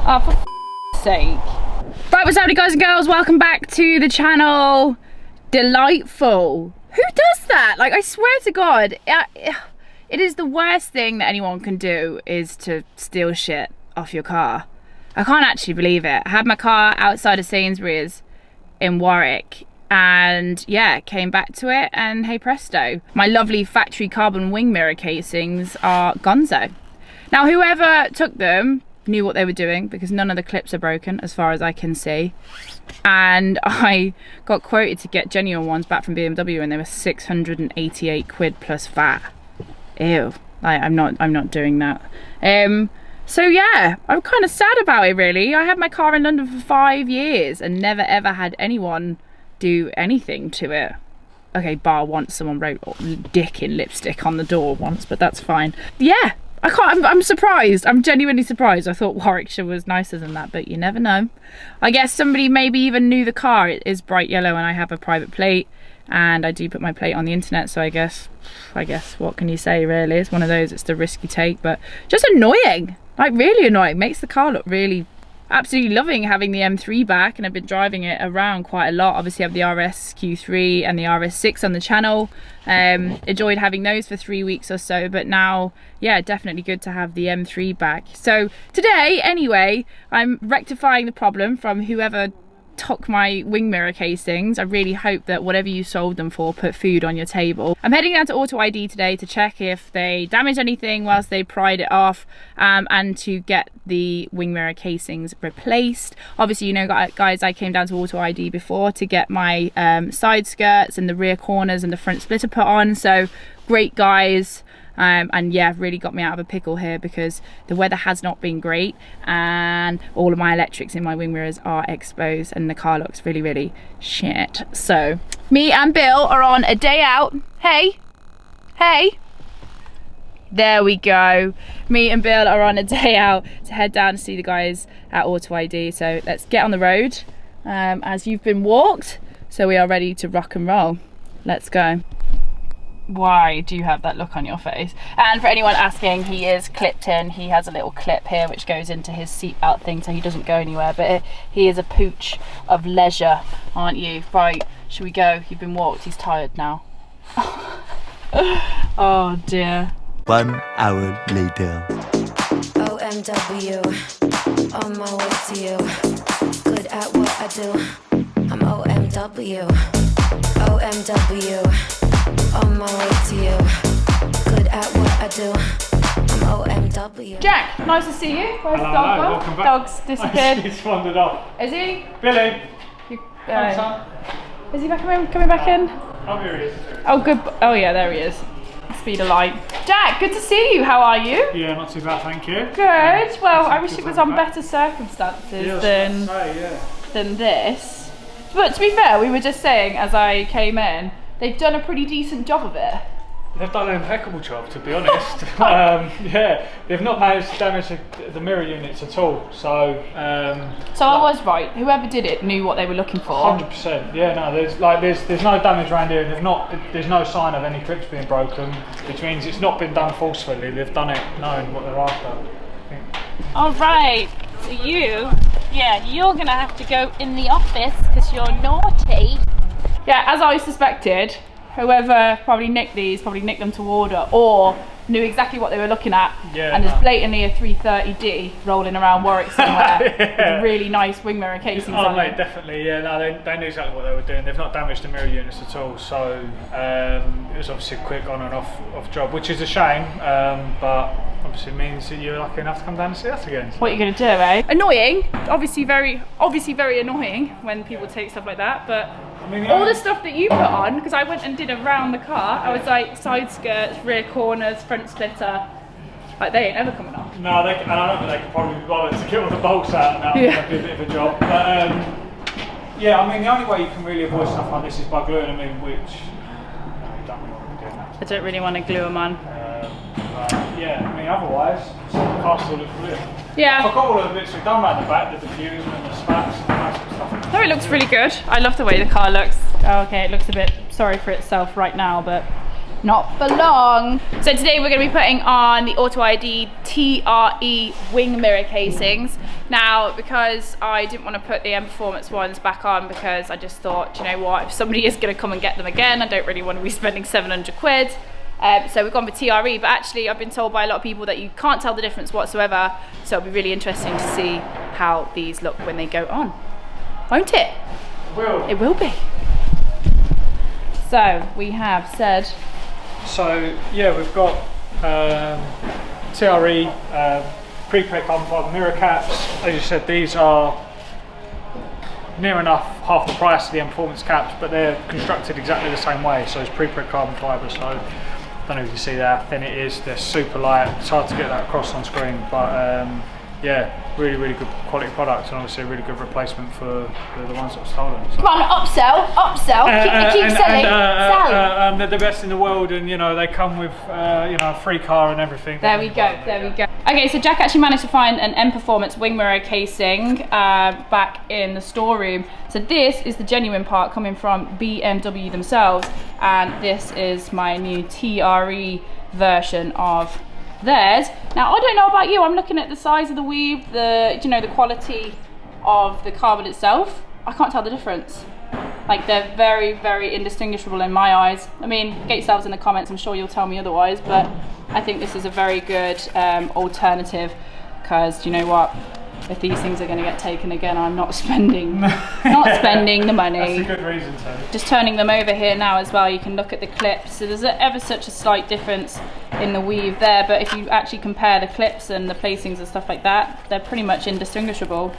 Oh, for f***'s sake. Right, what's happening, guys and girls? Welcome back to the channel. Delightful. Who does that? Like, I swear to God, it is the worst thing that anyone can do is to steal shit off your car. I can't actually believe it. I had my car outside of Sainsbury's in Warwick and yeah, came back to it and hey presto, my lovely factory carbon wing mirror casings are gonzo. Now, whoever took them knew what they were doing because none of the clips are broken as far as I can see. And I got quoted to get genuine ones back from BMW and they were 688 quid plus VAT. Ew, I'm not doing that. So yeah, I'm kind of sad about it really. I had my car in London for 5 years and never ever had anyone do anything to it. Okay, bar once someone wrote dick in lipstick on the door once, but that's fine. Yeah, I'm surprised. I'm genuinely surprised. I thought Warwickshire was nicer than that, but you never know. I guess somebody maybe even knew the car. It is bright yellow and I have a private plate and I do put my plate on the internet, so I guess what can you say really? It's one of those, it's the risk you take, but just annoying. Like really annoying. Makes the car look really, absolutely loving having the M3 back, and I've been driving it around quite a lot. Obviously I have the RS Q3 and the RS6 on the channel. Enjoyed having those for 3 weeks or so, but now yeah, definitely good to have the M3 back. So today anyway, I'm rectifying the problem from whoever took my wing mirror casings. I really hope that whatever you sold them for put food on your table. I'm heading down to AutoID today to check if they damaged anything whilst they pried it off, and to get the wing mirror casings replaced. Obviously, you know guys, I came down to AutoID before to get my side skirts and the rear corners and the front splitter put on, so great guys. And yeah, really got me out of a pickle here because the weather has not been great and all of my electrics in my wing mirrors are exposed and the car looks really, really shit. So me and Bill are on a day out. Hey, there we go. Me and Bill are on a day out to head down to see the guys at AutoID. So let's get on the road as you've been walked. So we are ready to rock and roll. Let's go. Why do you have that look on your face? And for anyone asking, he is clipped in. He has a little clip here which goes into his seatbelt thing so he doesn't go anywhere, but he is a pooch of leisure, aren't you? Right, should we go? You've been walked, he's tired now. Oh dear. 1 hour later. OMW, on my way to you. Good at what I do. I'm OMW. OMW. On my way to you. Good at what I do. I'm OMW. Jack, nice to see you. Where's the dog gone? Welcome back. Dog's disappeared. He's wandered off. Is he? Billy. Is he coming back in? Oh, here he is. Oh, good. Oh yeah, there he is. Speed of light. Jack, good to see you. How are you? Yeah, not too bad, thank you. Good. Well, I wish it was on better circumstances Yeah, than this. But to be fair, we were just saying as I came in, they've done a pretty decent job of it. They've done an impeccable job, to be honest. Yeah, they've not managed to damage the mirror units at all. So I was right. Whoever did it knew what they were looking for. 100%. Yeah, no, there's no damage around here. There's no sign of any clips being broken, which means it's not been done forcefully. They've done it knowing what they're after. All right, so you're gonna have to go in the office because you're naughty. Yeah, as I suspected, whoever probably nicked these probably nicked them to order or knew exactly what they were looking at. Yeah, and there's blatantly a 330D rolling around Warwick somewhere with really nice wing mirror casings Oh on mate, it. definitely, yeah, no, they knew exactly what they were doing. They've not damaged the mirror units at all, so it was obviously a quick on and off job, which is a shame, but obviously means that you're lucky enough to come down and see us again. So. What are you going to do, eh? Annoying, obviously very annoying when people take stuff like that, but I mean, all the stuff that you put on, because I went and did around the car, I was like side skirts, rear corners, front splitter, like they ain't ever coming off. No, and I don't think they could probably be bothered to get all the bolts out now. Yeah. That'd be a bit of a job. But yeah, I mean the only way you can really avoid stuff like this is by gluing them in, which you don't really want to be doing that. I don't really want to glue them on. But yeah, I mean otherwise, the car still looks brilliant. Yeah. I forgot all of the bits we've done around the back, the diffusion and the spats and that sort of stuff. No, it looks really good. I love the way the car looks. Oh, okay, it looks a bit sorry for itself right now, but not for long. So today we're going to be putting on the AutoID TRE wing mirror casings. Now, because I didn't want to put the M Performance ones back on, because I just thought, you know what, if somebody is going to come and get them again, I don't really want to be spending 700 quid. So we've gone for TRE, but actually I've been told by a lot of people that you can't tell the difference whatsoever. So it'll be really interesting to see how these look when they go on. Won't it? It will be. So we have said. So yeah, we've got TRE pre-preg carbon fibre mirror caps. As you said, these are near enough half the price of the M Performance caps, but they're constructed exactly the same way. So it's pre-preg carbon fibre. So I don't know if you can see there how thin it is. They're super light. It's hard to get that across on screen, but yeah, really good quality product, and obviously a really good replacement for the ones that were stolen. So. Come on, upsell. Keep selling. Sell. They're the best in the world, and you know they come with you know, a free car and everything. There we go. Okay, so Jack actually managed to find an M Performance wing mirror casing back in the storeroom. So this is the genuine part coming from BMW themselves, and this is my new TRE version of theirs. Now I don't know about you, I'm looking at the size of the weave, the quality of the carbon itself. I can't tell the difference. Like, they're very indistinguishable in my eyes. I mean, get yourselves in the comments, I'm sure you'll tell me otherwise, but I think this is a very good alternative, because you know what, if these things are going to get taken again, I'm not spending the money. That's a good reason to. Just turning them over here now as well, you can look at the clips. So there's ever such a slight difference in the weave there, but if you actually compare the clips and the placings and stuff like that, they're pretty much indistinguishable.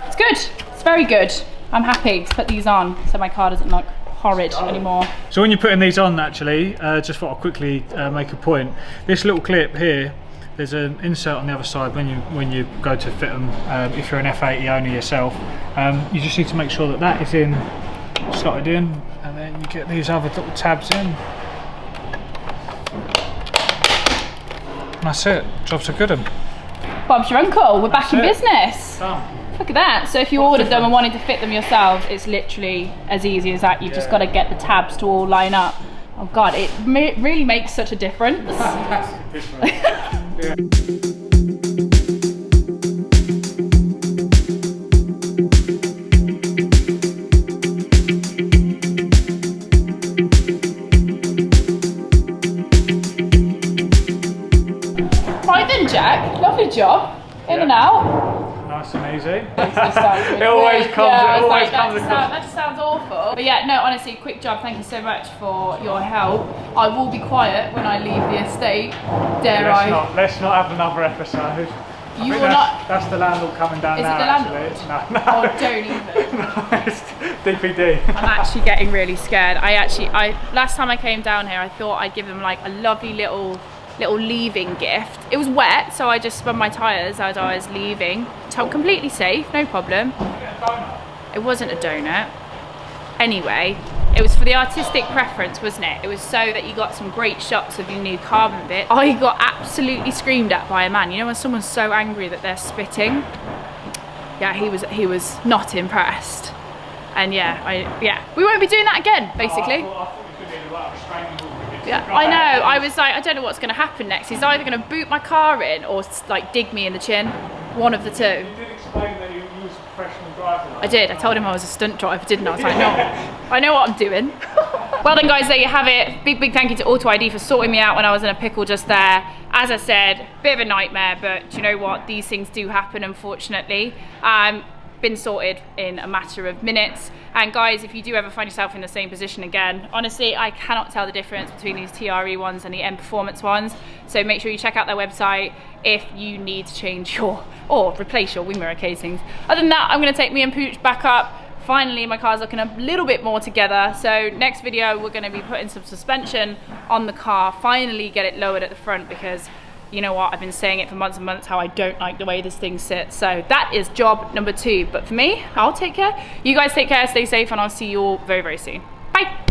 It's good. It's very good. I'm happy to put these on so my car doesn't look horrid anymore. So when you're putting these on, actually, just thought I'd quickly make a point. This little clip here, there's an insert on the other side when you go to fit them. If you're an F80 owner yourself, you just need to make sure that that is slotted in, and then you get these other little tabs in. And that's it. Jobs are good. Bob's your uncle. We're back in business. Done. Look at that. So if you ordered them and wanted to fit them yourselves, it's literally as easy as that. You've just got to get the tabs to all line up. Oh God, it really makes such a difference. Yeah. Right then, Jack. Lovely job. In and out. Nice and easy. It always comes. Yeah, it always like, comes across. that just sounds awful. But yeah, no, honestly, quick job. Thank you so much for your help. I will be quiet when I leave the estate. Let's not have another episode. You will not. That's the landlord coming down Is now. it the landlord? Actually. No. Oh, don't even. No, it's DPD. I'm actually getting really scared. Last time I came down here, I thought I'd give them like a lovely little leaving gift. It was wet, so I just spun my tyres as I was leaving. Completely safe, no problem. It wasn't a donut. Anyway, it was for the artistic preference, wasn't it? It was so that you got some great shots of your new carbon bit. I got absolutely screamed at by a man. You know when someone's so angry that they're spitting? Yeah, he was not impressed. And yeah, we won't be doing that again, basically. Yeah, I know. I was like, I don't know what's going to happen next. He's either going to boot my car in or like dig me in the chin. One of the two. You did explain that you was a professional driver. I did. I told him I was a stunt driver, didn't I? I was like, no, I know what I'm doing. Well then, guys, there you have it. Big thank you to AutoID for sorting me out when I was in a pickle just there. As I said, bit of a nightmare, but you know what? These things do happen, unfortunately. Been sorted in a matter of minutes. And guys, if you do ever find yourself in the same position again, honestly, I cannot tell the difference between these TRE ones and the M Performance ones. So make sure you check out their website if you need to change or replace your wing mirror casings. Other than that, I'm going to take me and Pooch back up. Finally, my car's looking a little bit more together. So next video, we're going to be putting some suspension on the car, finally get it lowered at the front, because you know what, I've been saying it for months and months how I don't like the way this thing sits. So that is job number 2. But for me, I'll take care. You guys take care, stay safe, and I'll see you all very, very soon. Bye.